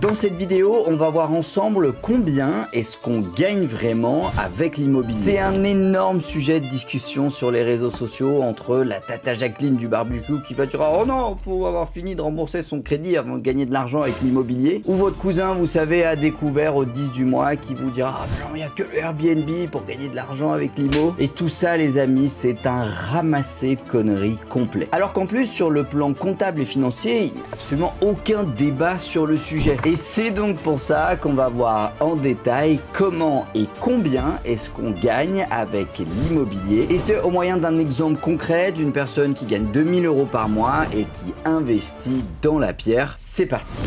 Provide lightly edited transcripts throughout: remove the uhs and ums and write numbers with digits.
Dans cette vidéo, on va voir ensemble combien est-ce qu'on gagne vraiment avec l'immobilier. C'est un énorme sujet de discussion sur les réseaux sociaux entre la tata Jacqueline du barbecue qui va dire « Oh non, faut avoir fini de rembourser son crédit avant de gagner de l'argent avec l'immobilier » ou votre cousin, vous savez, a découvert au 10 du mois qui vous dira « Ah non, il n'y a que le Airbnb pour gagner de l'argent avec l'IMO » et tout ça, les amis, c'est un ramassé de conneries complet. Alors qu'en plus, sur le plan comptable et financier, il n'y a absolument aucun débat sur le sujet. Et c'est donc pour ça qu'on va voir en détail comment et combien est-ce qu'on gagne avec l'immobilier. Et c'est au moyen d'un exemple concret d'une personne qui gagne 2000 € par mois et qui investit dans la pierre. C'est parti.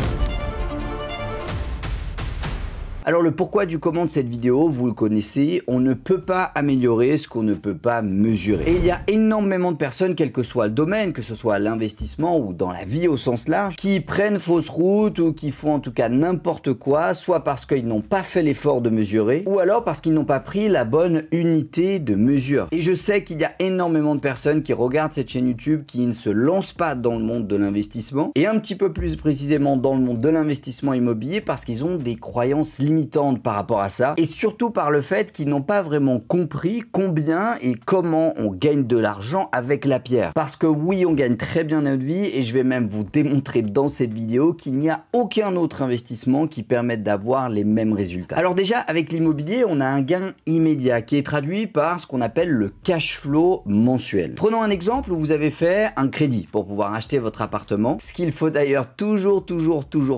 Alors le pourquoi du comment de cette vidéo, vous le connaissez, on ne peut pas améliorer ce qu'on ne peut pas mesurer. Et il y a énormément de personnes, quel que soit le domaine, que ce soit l'investissement ou dans la vie au sens large, qui prennent fausse route ou qui font en tout cas n'importe quoi, soit parce qu'ils n'ont pas fait l'effort de mesurer, ou alors parce qu'ils n'ont pas pris la bonne unité de mesure. Et je sais qu'il y a énormément de personnes qui regardent cette chaîne YouTube qui ne se lancent pas dans le monde de l'investissement, et un petit peu plus précisément dans le monde de l'investissement immobilier parce qu'ils ont des croyances limitantes par rapport à ça, et surtout par le fait qu'ils n'ont pas vraiment compris combien et comment on gagne de l'argent avec la pierre. Parce que oui, on gagne très bien notre vie, et je vais même vous démontrer dans cette vidéo qu'il n'y a aucun autre investissement qui permette d'avoir les mêmes résultats. Alors déjà, avec l'immobilier, on a un gain immédiat qui est traduit par ce qu'on appelle le cash flow mensuel. Prenons un exemple où vous avez fait un crédit pour pouvoir acheter votre appartement, ce qu'il faut d'ailleurs toujours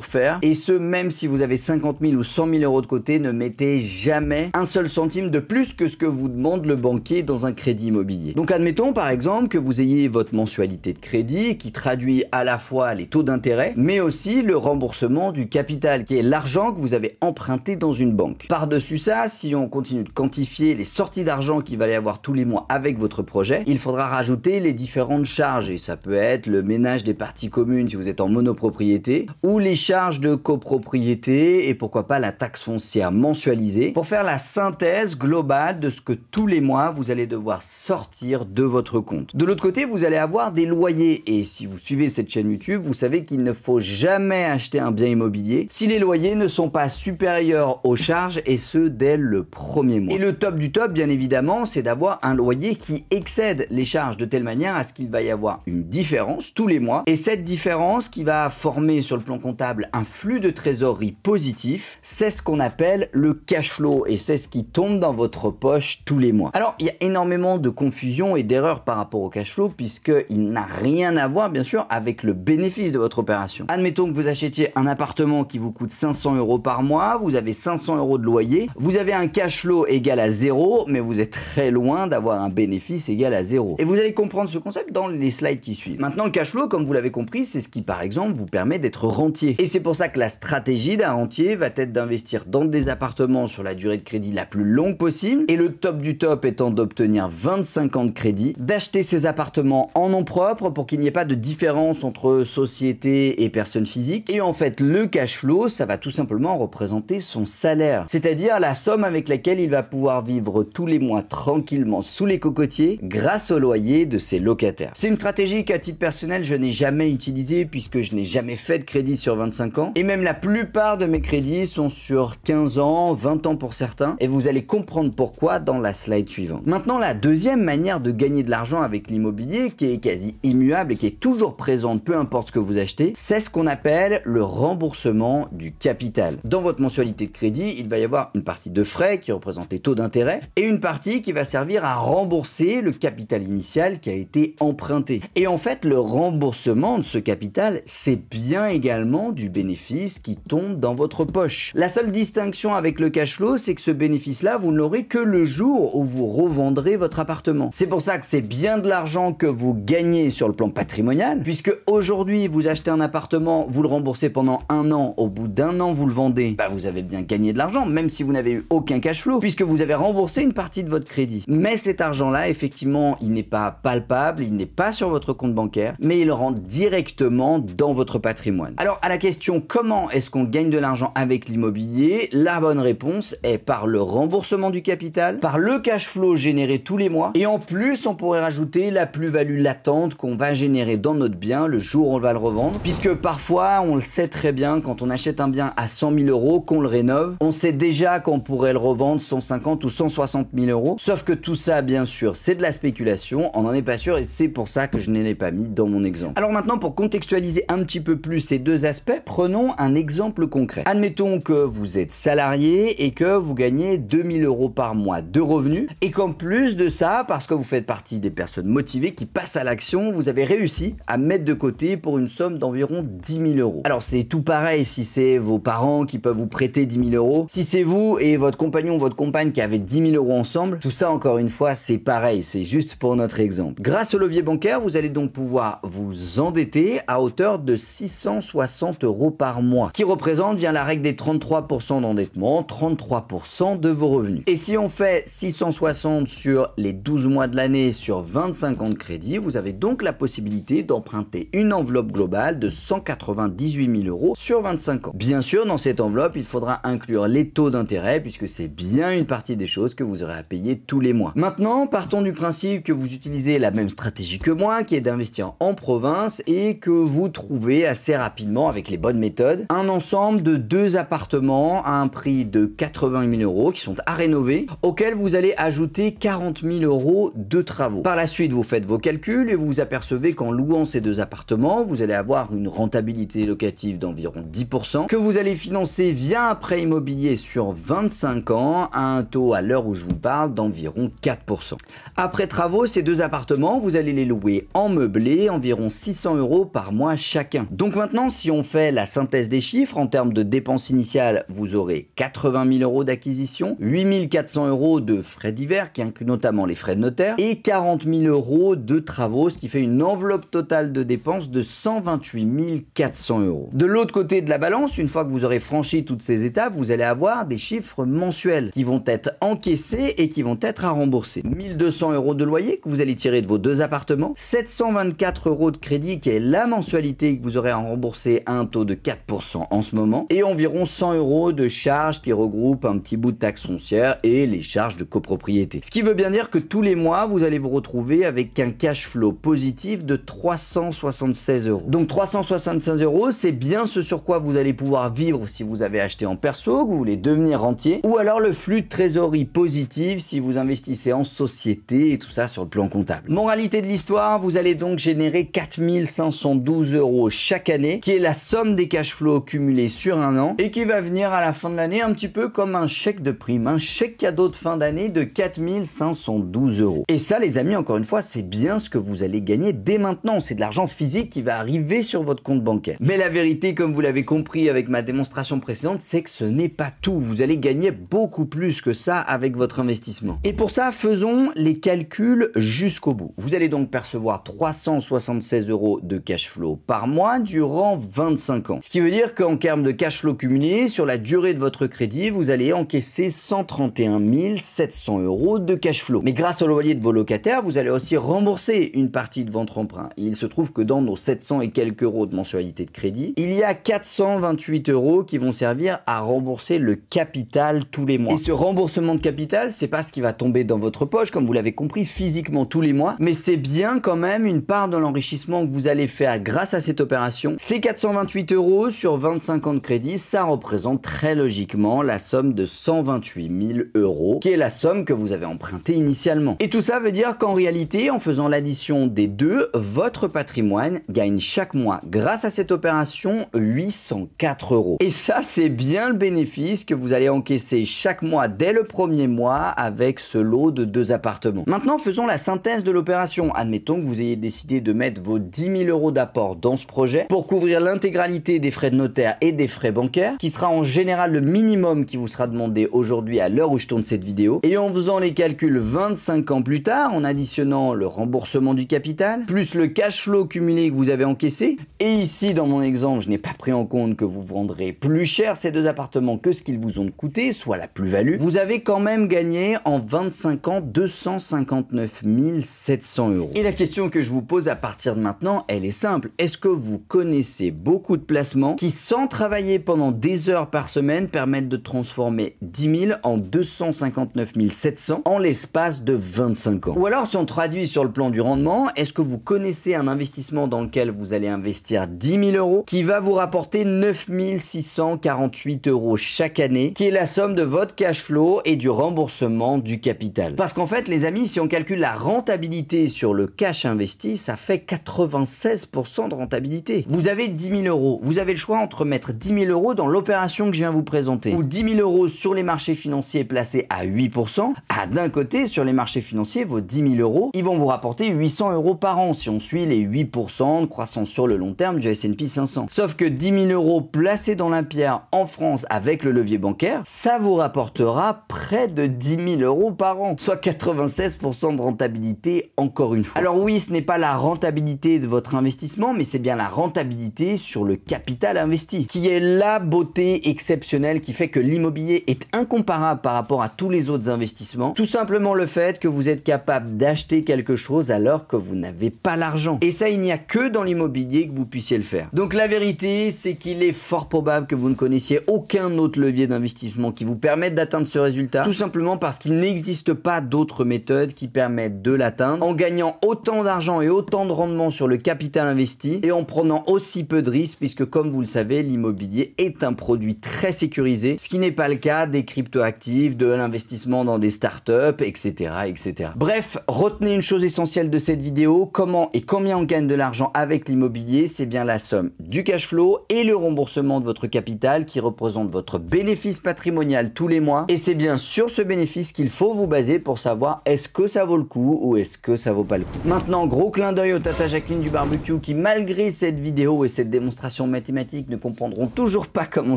faire, et ce même si vous avez 50 000 ou 100 000 € de côté, ne mettez jamais un seul centime de plus que ce que vous demande le banquier dans un crédit immobilier. Donc admettons par exemple que vous ayez votre mensualité de crédit qui traduit à la fois les taux d'intérêt mais aussi le remboursement du capital qui est l'argent que vous avez emprunté dans une banque. Par-dessus ça, si on continue de quantifier les sorties d'argent qu'il va y avoir tous les mois avec votre projet, il faudra rajouter les différentes charges, et ça peut être le ménage des parties communes si vous êtes en monopropriété, ou les charges de copropriété, et pourquoi pas la taxe foncière mensualisée, pour faire la synthèse globale de ce que tous les mois vous allez devoir sortir de votre compte. De l'autre côté, vous allez avoir des loyers, et si vous suivez cette chaîne YouTube, vous savez qu'il ne faut jamais acheter un bien immobilier si les loyers ne sont pas supérieurs aux charges, et ce dès le premier mois. Et le top du top, bien évidemment, c'est d'avoir un loyer qui excède les charges de telle manière à ce qu'il va y avoir une différence tous les mois, et cette différence qui va former sur le plan comptable un flux de trésorerie positif, c'est ce qu'on appelle le cash flow, et c'est ce qui tombe dans votre poche tous les mois. Alors il y a énormément de confusion et d'erreurs par rapport au cash flow, puisqu'il n'a rien à voir bien sûr avec le bénéfice de votre opération. Admettons que vous achetiez un appartement qui vous coûte 500 € par mois, vous avez 500 € de loyer, vous avez un cash flow égal à 0, mais vous êtes très loin d'avoir un bénéfice égal à 0. Et vous allez comprendre ce concept dans les slides qui suivent. Maintenant, le cash flow, comme vous l'avez compris, c'est ce qui par exemple vous permet d'être rentier. Et c'est pour ça que la stratégie d'un rentier va être d'investir dans des appartements sur la durée de crédit la plus longue possible, et le top du top étant d'obtenir 25 ans de crédit, d'acheter ces appartements en nom propre pour qu'il n'y ait pas de différence entre société et personne physique. Et en fait, le cash flow, ça va tout simplement représenter son salaire, c'est-à-dire la somme avec laquelle il va pouvoir vivre tous les mois tranquillement sous les cocotiers grâce au loyer de ses locataires. C'est une stratégie qu'à titre personnel, je n'ai jamais utilisée puisque je n'ai jamais fait de crédit sur 25 ans, et même la plupart de mes crédits sont sur 15 ans, 20 ans pour certains, et vous allez comprendre pourquoi dans la slide suivante. Maintenant, la deuxième manière de gagner de l'argent avec l'immobilier, qui est quasi immuable et qui est toujours présente peu importe ce que vous achetez, c'est ce qu'on appelle le remboursement du capital. Dans votre mensualité de crédit, il va y avoir une partie de frais qui représente les taux d'intérêt, et une partie qui va servir à rembourser le capital initial qui a été emprunté. Et en fait, le remboursement de ce capital, c'est bien également du bénéfice qui tombe dans votre poche. La seule distinction avec le cash flow, c'est que ce bénéfice-là, vous ne l'aurez que le jour où vous revendrez votre appartement. C'est pour ça que c'est bien de l'argent que vous gagnez sur le plan patrimonial, puisque aujourd'hui, vous achetez un appartement, vous le remboursez pendant un an, au bout d'un an, vous le vendez, bah vous avez bien gagné de l'argent, même si vous n'avez eu aucun cash flow, puisque vous avez remboursé une partie de votre crédit. Mais cet argent-là, effectivement, il n'est pas palpable, il n'est pas sur votre compte bancaire, mais il rentre directement dans votre patrimoine. Alors, à la question comment est-ce qu'on gagne de l'argent avec l'immobilier, l'immobilier, la bonne réponse est par le remboursement du capital, par le cash flow généré tous les mois, et en plus on pourrait rajouter la plus-value latente qu'on va générer dans notre bien le jour où on va le revendre, puisque parfois on le sait très bien, quand on achète un bien à 100 000 euros, qu'on le rénove, on sait déjà qu'on pourrait le revendre 150 ou 160 000 euros, sauf que tout ça bien sûr c'est de la spéculation, on n'en est pas sûr et c'est pour ça que je ne l'ai pas mis dans mon exemple. Alors maintenant, pour contextualiser un petit peu plus ces deux aspects, prenons un exemple concret. Admettons que vous êtes salarié et que vous gagnez 2000 euros par mois de revenus et qu'en plus de ça, parce que vous faites partie des personnes motivées qui passent à l'action, vous avez réussi à mettre de côté pour une somme d'environ 10 000 euros. Alors c'est tout pareil si c'est vos parents qui peuvent vous prêter 10 000 euros, si c'est vous et votre compagnon ou votre compagne qui avez 10 000 euros ensemble, tout ça encore une fois c'est pareil, c'est juste pour notre exemple. Grâce au levier bancaire, vous allez donc pouvoir vous endetter à hauteur de 660 euros par mois, qui représente, via la règle des 33% d'endettement, 33% de vos revenus. Et si on fait 660 sur les 12 mois de l'année sur 25 ans de crédit, vous avez donc la possibilité d'emprunter une enveloppe globale de 198 000 euros sur 25 ans. Bien sûr, dans cette enveloppe, il faudra inclure les taux d'intérêt puisque c'est bien une partie des choses que vous aurez à payer tous les mois. Maintenant, partons du principe que vous utilisez la même stratégie que moi, qui est d'investir en province et que vous trouvez assez rapidement, avec les bonnes méthodes, un ensemble de 2 appartements à un prix de 80 000 euros qui sont à rénover, auxquels vous allez ajouter 40 000 euros de travaux. Par la suite, vous faites vos calculs et vous vous apercevez qu'en louant ces 2 appartements, vous allez avoir une rentabilité locative d'environ 10%, que vous allez financer via un prêt immobilier sur 25 ans à un taux, à l'heure où je vous parle, d'environ 4%. Après travaux, ces 2 appartements, vous allez les louer en meublé, environ 600 euros par mois chacun. Donc maintenant, si on fait la synthèse des chiffres, en termes de dépenses initiales, vous aurez 80 000 euros d'acquisition, 8 400 euros de frais divers, qui incluent notamment les frais de notaire, et 40 000 euros de travaux, ce qui fait une enveloppe totale de dépenses de 128 400 euros. De l'autre côté de la balance, une fois que vous aurez franchi toutes ces étapes, vous allez avoir des chiffres mensuels qui vont être encaissés et qui vont être à rembourser. 1200 euros de loyer que vous allez tirer de vos 2 appartements, 724 euros de crédit qui est la mensualité que vous aurez à rembourser à un taux de 4% en ce moment, et environ 100 euros de charges qui regroupent un petit bout de taxe foncière et les charges de copropriété. Ce qui veut bien dire que tous les mois, vous allez vous retrouver avec un cash flow positif de 376 euros. Donc 376 euros, c'est bien ce sur quoi vous allez pouvoir vivre si vous avez acheté en perso, que vous voulez devenir rentier, ou alors le flux de trésorerie positif si vous investissez en société et tout ça sur le plan comptable. Moralité de l'histoire, vous allez donc générer 4 512 euros chaque année, qui est la somme des cash flows cumulés sur un an et qui va venir à la fin de l'année un petit peu comme un chèque de prime, un chèque cadeau de fin d'année de 4 512 euros. Et ça, les amis, encore une fois, c'est bien ce que vous allez gagner dès maintenant. C'est de l'argent physique qui va arriver sur votre compte bancaire. Mais la vérité, comme vous l'avez compris avec ma démonstration précédente, c'est que ce n'est pas tout. Vous allez gagner beaucoup plus que ça avec votre investissement. Et pour ça, faisons les calculs jusqu'au bout. Vous allez donc percevoir 376 euros de cash flow par mois durant 25 ans. Ce qui veut dire qu'en termes de cash flow cumulé, sur la durée de votre crédit, vous allez encaisser 131 700 euros de cash flow. Mais grâce au loyer de vos locataires, vous allez aussi rembourser une partie de votre emprunt. Et il se trouve que dans nos 700 et quelques euros de mensualité de crédit, il y a 428 euros qui vont servir à rembourser le capital tous les mois. Et ce remboursement de capital, c'est pas ce qui va tomber dans votre poche, comme vous l'avez compris, physiquement tous les mois, mais c'est bien quand même une part de l'enrichissement que vous allez faire grâce à cette opération. Ces 428 euros sur 25 ans de crédit, ça représente très logiquement la somme de 128 000 euros, qui est la somme que vous avez empruntée initialement. Et tout ça veut dire qu'en réalité, en faisant l'addition des deux, votre patrimoine gagne chaque mois, grâce à cette opération, 804 euros. Et ça, c'est bien le bénéfice que vous allez encaisser chaque mois dès le premier mois avec ce lot de 2 appartements. Maintenant, faisons la synthèse de l'opération. Admettons que vous ayez décidé de mettre vos 10 000 euros d'apport dans ce projet pour couvrir l'intégralité des frais de notaire et des frais bancaires, qui sera en général le minimum qui vous sera demandé aujourd'hui à l'heure où je tourne cette vidéo. Et en faisant les calculs 25 ans plus tard, en additionnant le remboursement du capital, plus le cash flow cumulé que vous avez encaissé, et ici dans mon exemple, je n'ai pas pris en compte que vous vendrez plus cher ces 2 appartements que ce qu'ils vous ont coûté, soit la plus-value, vous avez quand même gagné en 25 ans 259 700 euros. Et la question que je vous pose à partir de maintenant, elle est simple. Est-ce que vous connaissez beaucoup de placements qui, sans travailler pendant des heures par par semaine permettent de transformer 10 000 en 259 700 en l'espace de 25 ans. Ou alors, si on traduit sur le plan du rendement, est-ce que vous connaissez un investissement dans lequel vous allez investir 10 000 euros qui va vous rapporter 9 648 euros chaque année, qui est la somme de votre cash flow et du remboursement du capital? Parce qu'en fait, les amis, si on calcule la rentabilité sur le cash investi, ça fait 96% de rentabilité. Vous avez 10 000 euros. Vous avez le choix entre mettre 10 000 euros dans l'opération que je viens vous présenter ou 10 000 euros sur les marchés financiers placés à 8%. D'un côté, sur les marchés financiers, vos 10 000 euros, ils vont vous rapporter 800 euros par an si on suit les 8% de croissance sur le long terme du S&P 500. Sauf que 10 000 euros placés dans la pierre en France avec le levier bancaire, ça vous rapportera près de 10 000 euros par an, soit 96% de rentabilité encore une fois. Alors oui, ce n'est pas la rentabilité de votre investissement, mais c'est bien la rentabilité sur le capital investi, qui est la beauté exceptionnelle qui fait que l'immobilier est incomparable par rapport à tous les autres investissements. Tout simplement le fait que vous êtes capable d'acheter quelque chose alors que vous n'avez pas l'argent. Et ça, il n'y a que dans l'immobilier que vous puissiez le faire. Donc la vérité, c'est qu'il est fort probable que vous ne connaissiez aucun autre levier d'investissement qui vous permette d'atteindre ce résultat, tout simplement parce qu'il n'existe pas d'autres méthodes qui permettent de l'atteindre en gagnant autant d'argent et autant de rendement sur le capital investi et en prenant aussi peu de risques, puisque comme vous le savez, l'immobilier est un produit très sécurisé, ce qui n'est pas le cas des cryptoactifs, de l'investissement dans des startups, etc., etc. Bref, retenez une chose essentielle de cette vidéo: comment et combien on gagne de l'argent avec l'immobilier, c'est bien la somme du cash flow et le remboursement de votre capital qui représente votre bénéfice patrimonial tous les mois, et c'est bien sur ce bénéfice qu'il faut vous baser pour savoir est-ce que ça vaut le coup ou est-ce que ça vaut pas le coup. Maintenant, gros clin d'œil au Tata Jacqueline du barbecue qui, malgré cette vidéo et cette démonstration mathématique, ne comprendront toujours pas comment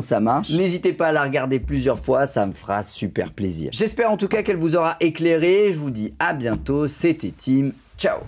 ça marche. N'hésitez pas à la regarder plusieurs fois, ça me fera super plaisir. J'espère en tout cas qu'elle vous aura éclairé. Je vous dis à bientôt, c'était Tim, ciao.